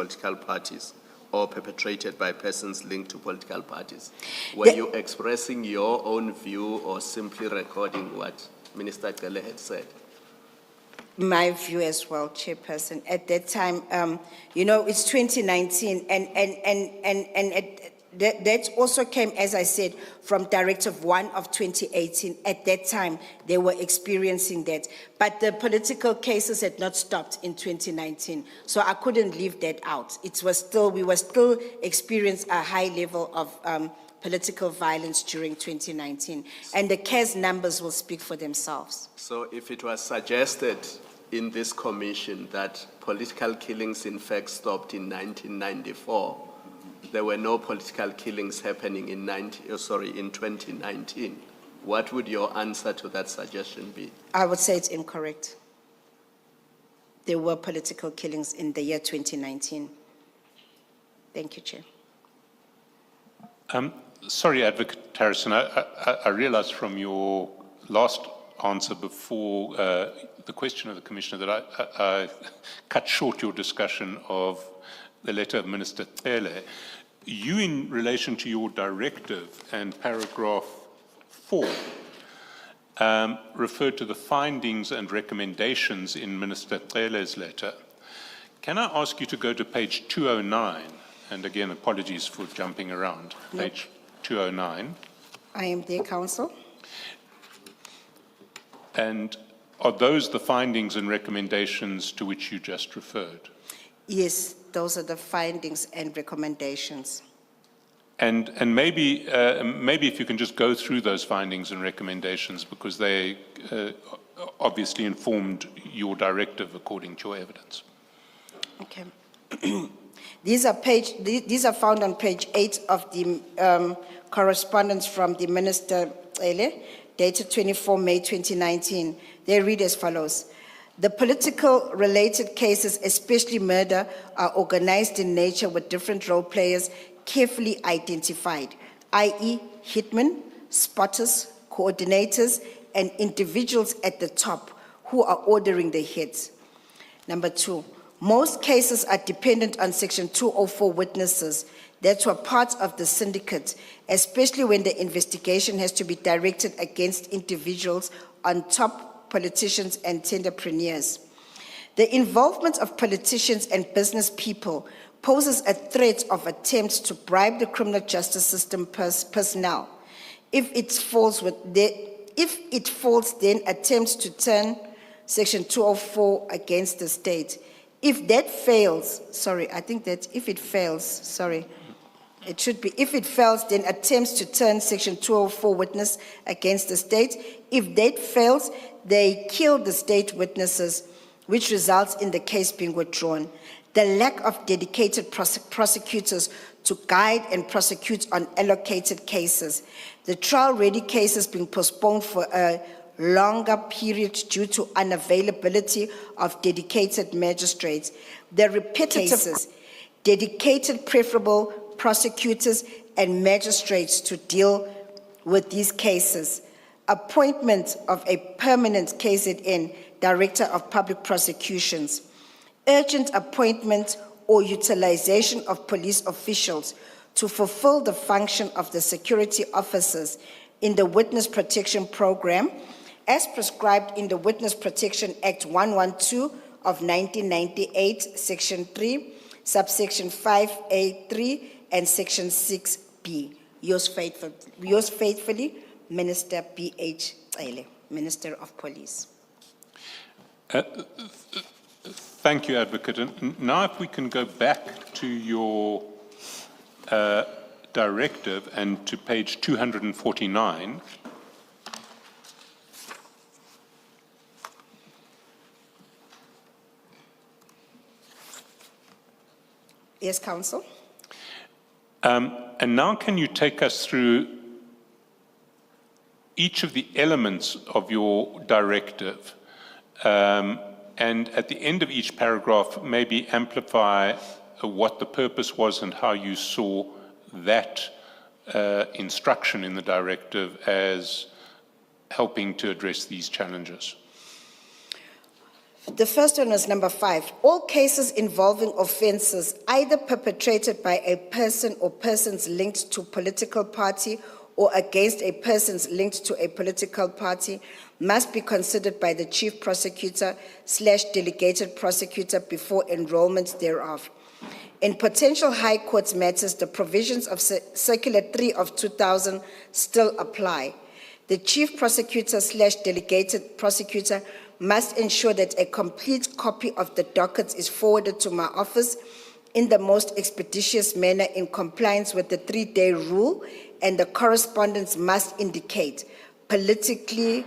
political parties or perpetrated by persons linked to political parties. Were you expressing your own view or simply recording what Minister Cele had said? My view as well, Chairperson. At that time, it's 2019, that also came, as I said, from Directive 1 of 2018. At that time, they were experiencing that. But the political cases had not stopped in 2019, so I couldn't leave that out. We were still experiencing a high level of political violence during 2019, and the case numbers will speak for themselves. So if it was suggested in this commission that political killings in fact stopped in 1994, there were no political killings happening in 2019, what would your answer to that suggestion be? I would say it's incorrect. There were political killings in the year 2019. Thank you, Chair. Sorry, Advocate Harrison, I realized from your last answer before the question of the Commissioner that I cut short your discussion of the letter of Minister Cele. You, in relation to your directive and paragraph 4, referred to the findings and recommendations in Minister Cele's letter. Can I ask you to go to page 209? And again, apologies for jumping around. Page 209. I am there, Council. And are those the findings and recommendations to which you just referred? Yes, those are the findings and recommendations. And maybe if you can just go through those findings and recommendations, because they obviously informed your directive according to your evidence. Okay. These are found on page 8 of the correspondence from the Minister Cele, dated 24 May 2019. They read as follows. The political related cases, especially murder, are organized in nature with different role players carefully identified, i.e. hitmen, spotters, coordinators, and individuals at the top who are ordering the hits. Number 2, most cases are dependent on Section 204 witnesses that were part of the syndicate, especially when the investigation has to be directed against individuals on top politicians and tenderpreneurs. The involvement of politicians and business people poses a threat of attempts to bribe the criminal justice system personnel. If it falls, then attempts to turn Section 204 against the state. If that fails, if it fails, then attempts to turn Section 204 witness against the state. If that fails, they kill the state witnesses, which results in the case being withdrawn. The lack of dedicated prosecutors to guide and prosecute on allocated cases. The trial-ready cases being postponed for a longer period due to unavailability of dedicated magistrates. The repetitive cases, dedicated preferable prosecutors and magistrates to deal with these cases. Appointment of a permanent KZN Director of Public Prosecutions. Urgent appointment or utilization of police officials to fulfill the function of the security officers in the Witness Protection Program as prescribed in the Witness Protection Act 112 of 1998, Section 3, subsection 5A3 and Section 6B. Yours faithfully, Minister B.H. Cele, Minister of Police. Thank you, Advocate. And now if we can go back to your directive and to page 249. Yes, Council. And now can you take us through each of the elements of your directive, and at the end of each paragraph, maybe amplify what the purpose was and how you saw that instruction in the directive as helping to address these challenges? The first one was number 5. All cases involving offences either perpetrated by a person or persons linked to political party or against a persons linked to a political party must be considered by the Chief Prosecutor / Delegated Prosecutor before enrollment thereof. In potential High Court matters, the provisions of Circular 3 of 2000 still apply. The Chief Prosecutor / Delegated Prosecutor must ensure that a complete copy of the dockets is forwarded to my office in the most expeditious manner in compliance with the 3-day rule, and the correspondence must indicate politically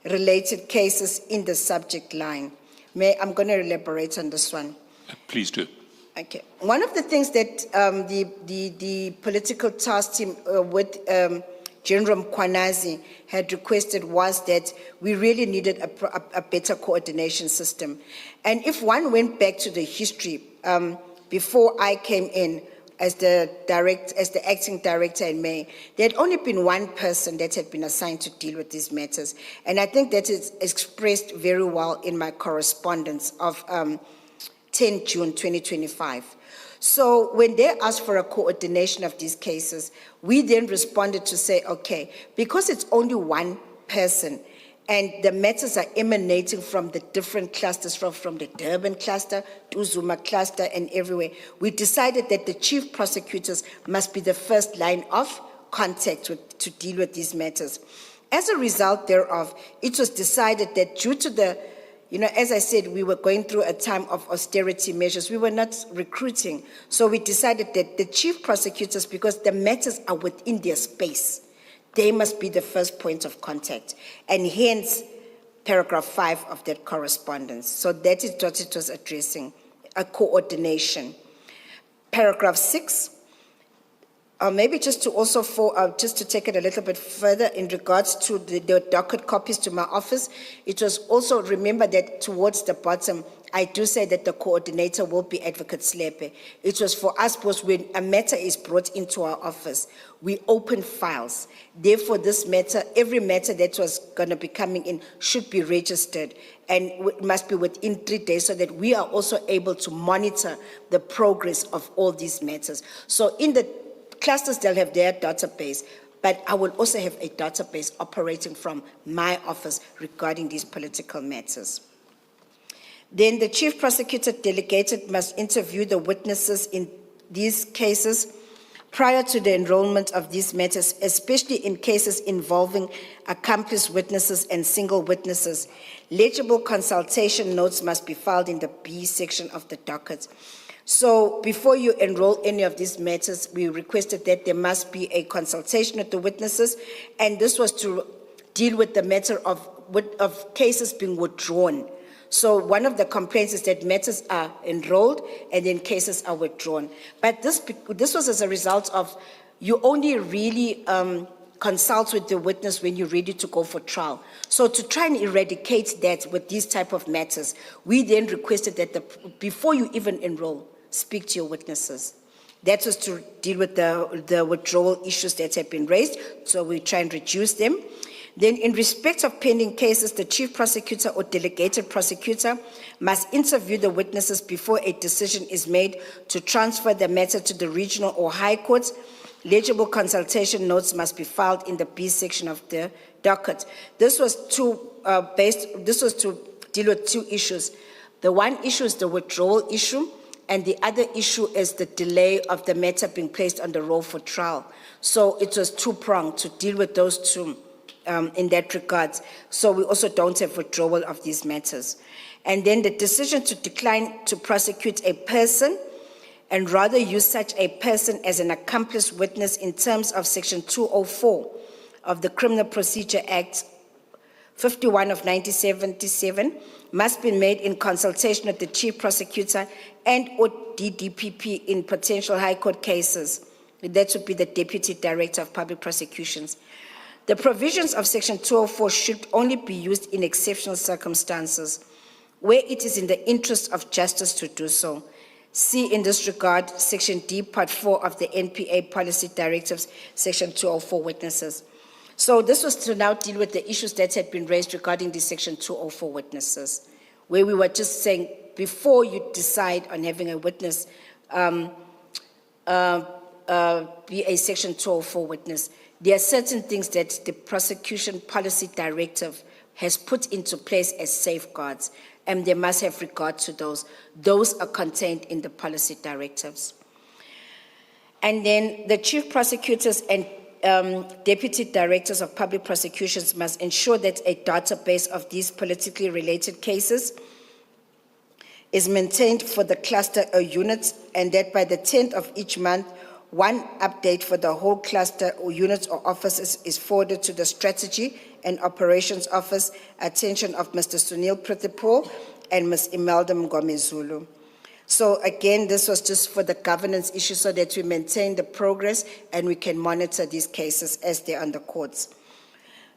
related cases in the subject line. I'm going to elaborate on this one. Please do. Okay. One of the things that the political task team with General Mkhwanazi had requested was that we really needed a better coordination system. And if one went back to the history, before I came in as the acting director in May, there had only been one person that had been assigned to deal with these matters. And I think that is expressed very well in my correspondence of 10 June 2025. So when they asked for a coordination of these cases, we then responded to say, okay, because it's only one person and the matters are emanating from the different clusters, from the Durban cluster to Zuma cluster and everywhere, we decided that the chief prosecutors must be the first line of contact to deal with these matters. As a result thereof, it was decided that due to the as I said, we were going through a time of austerity measures. We were not recruiting. So we decided that the chief prosecutors, because the matters are within their space, they must be the first point of contact. And hence, paragraph 5 of that correspondence. So that is what it was addressing, a coordination. Paragraph 6, maybe just to also just to take it a little bit further in regards to the docket copies to my office, it was also, remember that towards the bottom, I do say that the coordinator will be Advocate Slepe. It was for us because when a matter is brought into our office, we open files. Therefore, this matter, every matter that was going to be coming in should be registered and must be within 3 days so that we are also able to monitor the progress of all these matters. So in the clusters, they'll have their database, but I will also have a database operating from my office regarding these political matters. Then the chief prosecutor delegated must interview the witnesses in these cases prior to the enrollment of these matters, especially in cases involving accomplice witnesses and single witnesses. Legible consultation notes must be filed in the B section of the docket. So before you enroll any of these matters, we requested that there must be a consultation with the witnesses, and this was to deal with the matter of cases being withdrawn. So one of the complaints is that matters are enrolled and then cases are withdrawn. But this was as a result of you only really consult with the witness when you're ready to go for trial. So to try and eradicate that with these type of matters, we then requested that before you even enroll, speak to your witnesses. That was to deal with the withdrawal issues that have been raised, so we try and reduce them. Then in respect of pending cases, the chief prosecutor or delegated prosecutor must interview the witnesses before a decision is made to transfer the matter to the regional or high courts. Legible consultation notes must be filed in the B section of the docket. This was to deal with two issues. The one issue is the withdrawal issue, and the other issue is the delay of the matter being placed on the roll for trial. So it was two-pronged to deal with those two in that regard. So we also don't have withdrawal of these matters. And then the decision to decline to prosecute a person and rather use such a person as an accomplice witness in terms of Section 204 of the Criminal Procedure Act 51 of 1977 must be made in consultation with the chief prosecutor and or DDPP in potential high court cases. That would be the Deputy Director of Public Prosecutions. The provisions of Section 204 should only be used in exceptional circumstances where it is in the interest of justice to do so. See in this regard Section D, Part 4 of the NPA Policy Directives, Section 204 witnesses. So this was to now deal with the issues that had been raised regarding the Section 204 witnesses. where we were just saying, before you decide on having a witness, be a Section 204 witness, there are certain things that the prosecution policy directive has put into place as safeguards, and they must have regard to those. Those are contained in the policy directives. And then the chief prosecutors and deputy directors of public prosecutions must ensure that a database of these politically related cases is maintained for the cluster or units, and that by the 10th of each month, one update for the whole cluster or units or offices is forwarded to the Strategy and Operations Office, attention of Mr. Sunil Prithipaul and Ms. Imelda Mngomezulu. So again, this was just for the governance issue so that we maintain the progress and we can monitor these cases as they're on the courts.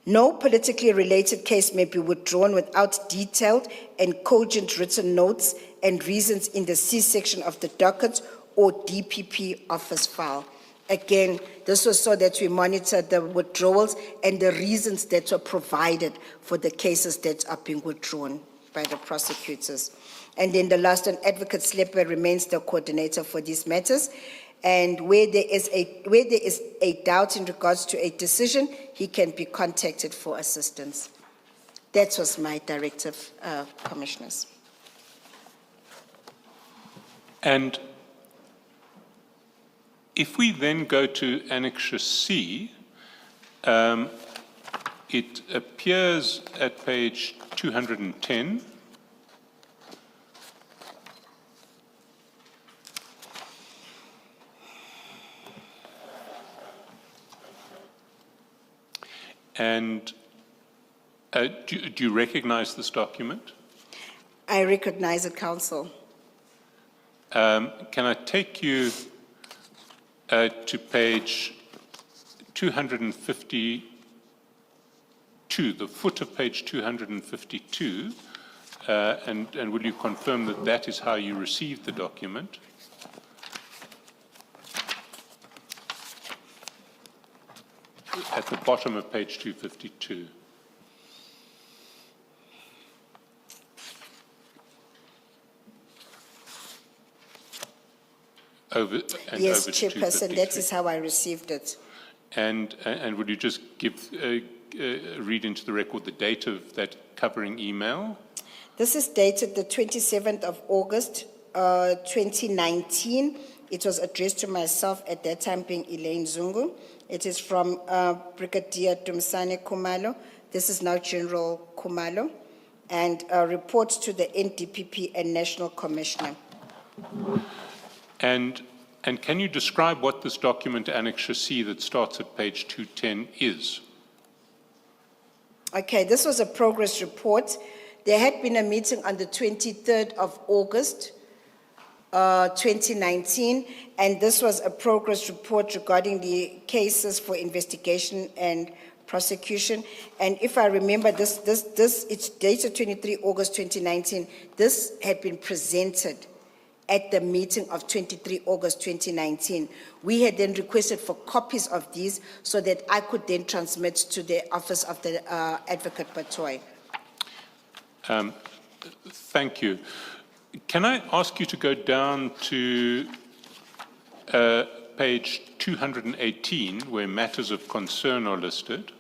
No politically related case may be withdrawn without detailed and cogent written notes and reasons in the C section of the docket or DPP office file. Again, this was so that we monitor the withdrawals and the reasons that were provided for the cases that are being withdrawn by the prosecutors. And then the last one, Advocate Sleper remains the coordinator for these matters. And where there is a doubt in regards to a decision, he can be contacted for assistance. That was my directive, Commissioners. And if we then go to Annexure C, it appears at page 210. And do you recognize this document? I recognize it, Council. Can I take you to page 252, the foot of page 252, and will you confirm that that is how you received the document? At the bottom of page 252. Yes, Chairperson, that is how I received it. And would you just read into the record the date of that covering email? This is dated the 27th of August, 2019. It was addressed to myself at that time being Elaine Zungu. It is from Brigadier Dumsane Khumalo. This is now General Khumalo. And reports to the NDPP and National Commissioner. And can you describe what this document, Annexure C, that starts at page 210 is? Okay, this was a progress report. There had been a meeting on the 23rd of August, 2019, and this was a progress report regarding the cases for investigation and prosecution. And if I remember, it's dated 23 August 2019. This had been presented at the meeting of 23 August 2019. We had then requested for copies of these so that I could then transmit to the office of the Advocate Batoy. Thank you. Can I ask you to go down to page 218, where matters of concern are listed?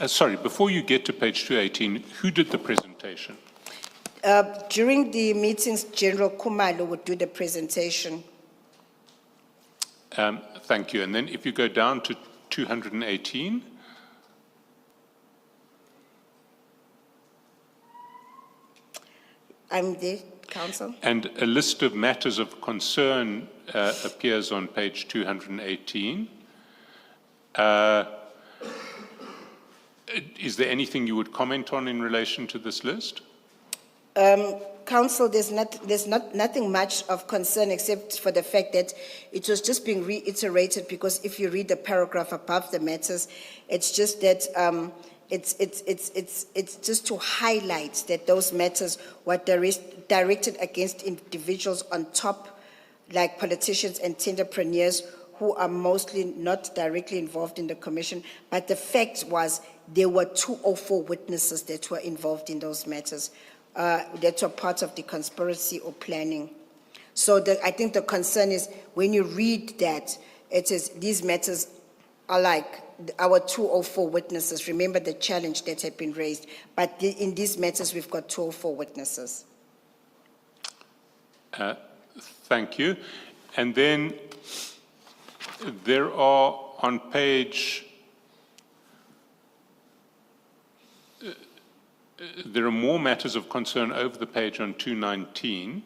Sorry, before you get to page 218, who did the presentation? During the meetings, General Khumalo would do the presentation. Thank you. And then if you go down to 218. I'm there, Council. And a list of matters of concern appears on page 218. Is there anything you would comment on in relation to this list? Council, there's nothing much of concern except for the fact that it was just being reiterated, because if you read the paragraph above the matters, it's just that it's just to highlight that those matters were directed against individuals on top, like politicians and entrepreneurs who are mostly not directly involved in the commission. But the fact was, there were 204 witnesses that were involved in those matters, that were part of the conspiracy or planning. So I think the concern is when you read that, it is these matters are like our 204 witnesses. Remember the challenge that had been raised, but in these matters we've got 204 witnesses. Thank you. And then there are on page, there are more matters of concern over the page on 219.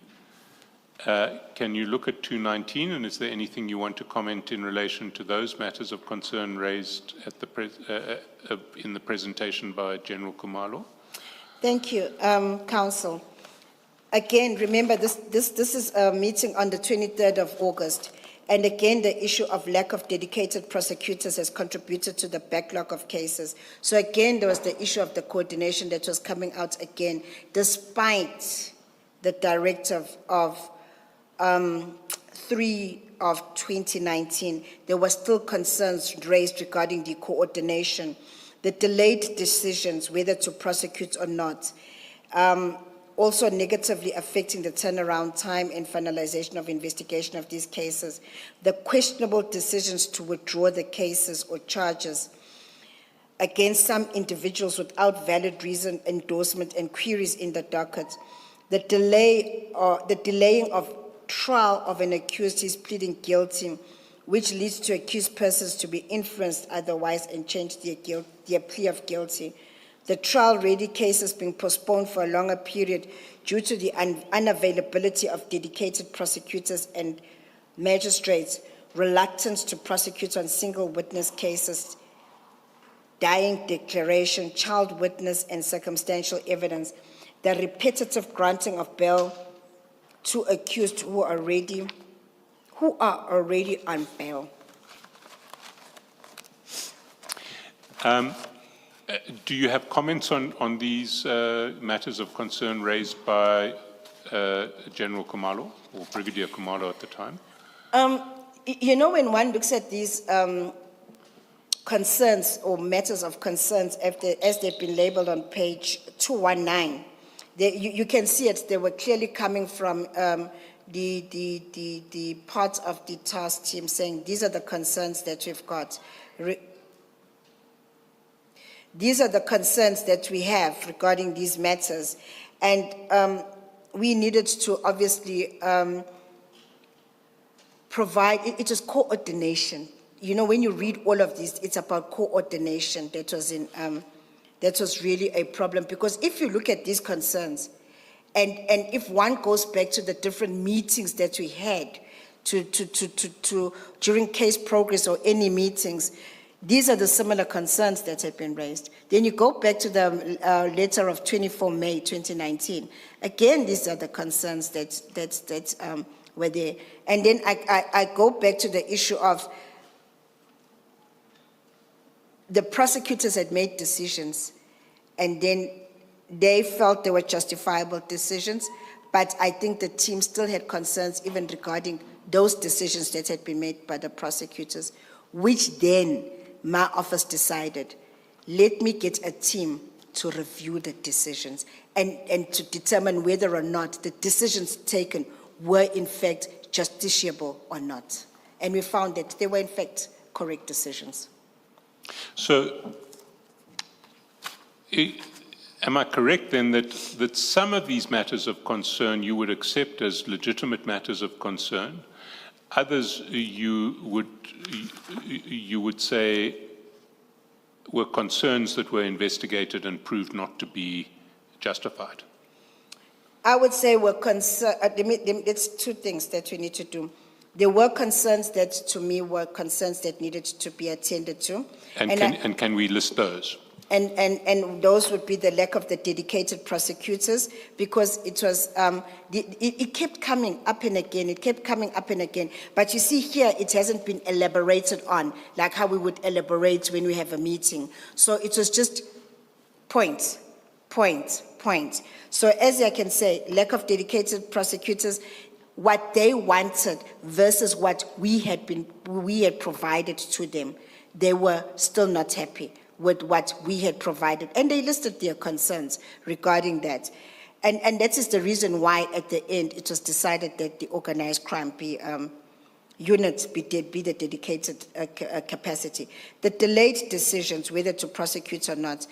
Can you look at 219, and is there anything you want to comment in relation to those matters of concern raised at the in the presentation by General Khumalo? Thank you, Council. Again, remember this is a meeting on the 23rd of August. And again, the issue of lack of dedicated prosecutors has contributed to the backlog of cases. So again, there was the issue of the coordination that was coming out again, despite the directive of 3 of 2019, there were still concerns raised regarding the coordination, the delayed decisions whether to prosecute or not, also negatively affecting the turnaround time and finalization of investigation of these cases, the questionable decisions to withdraw the cases or charges against some individuals without valid reason, endorsement, and queries in the docket, the delaying of trial of an accused who is pleading guilty, which leads to accused persons to be influenced otherwise and change their plea of guilty. The trial-ready cases being postponed for a longer period due to the unavailability of dedicated prosecutors and magistrates, reluctance to prosecute on single witness cases, dying declaration, child witness, and circumstantial evidence, the repetitive granting of bail to accused who are already on bail. Do you have comments on these matters of concern raised by General Khumalo or Brigadier Khumalo at the time? You know, when one looks at these concerns or matters of concerns as they've been labeled on page 219, you can see it. They were clearly coming from the part of the task team saying these are the concerns that we've got. These are the concerns that we have regarding these matters, and we needed to obviously provide. It was coordination. You know, when you read all of this, it's about coordination that was in. That was really a problem, because if you look at these concerns, and if one goes back to the different meetings that we had during case progress or any meetings, these are the similar concerns that have been raised. Then you go back to the letter of 24 May 2019. Again, these are the concerns that were there. And then I go back to the issue of the prosecutors had made decisions, and then they felt they were justifiable decisions, but I think the team still had concerns even regarding those decisions that had been made by the prosecutors, which then my office decided, let me get a team to review the decisions and to determine whether or not the decisions taken were in fact justiciable or not. And we found that they were in fact correct decisions. So, am I correct then that some of these matters of concern you would accept as legitimate matters of concern, others you would say were concerns that were investigated and proved not to be justified? I would say we're concerned. It's two things that we need to do. There were concerns that, to me, were concerns that needed to be attended to. And can we list those? And those would be the lack of the dedicated prosecutors, because it was, it kept coming up and again, it kept coming up and again. But you see here, it hasn't been elaborated on, like how we would elaborate when we have a meeting. So it was just point. So as I can say, lack of dedicated prosecutors, what they wanted versus what we had provided to them, they were still not happy with what we had provided. And they listed their concerns regarding that. And that is the reason why at the end it was decided that the organized crime unit be the dedicated capacity. The delayed decisions, whether to prosecute or not,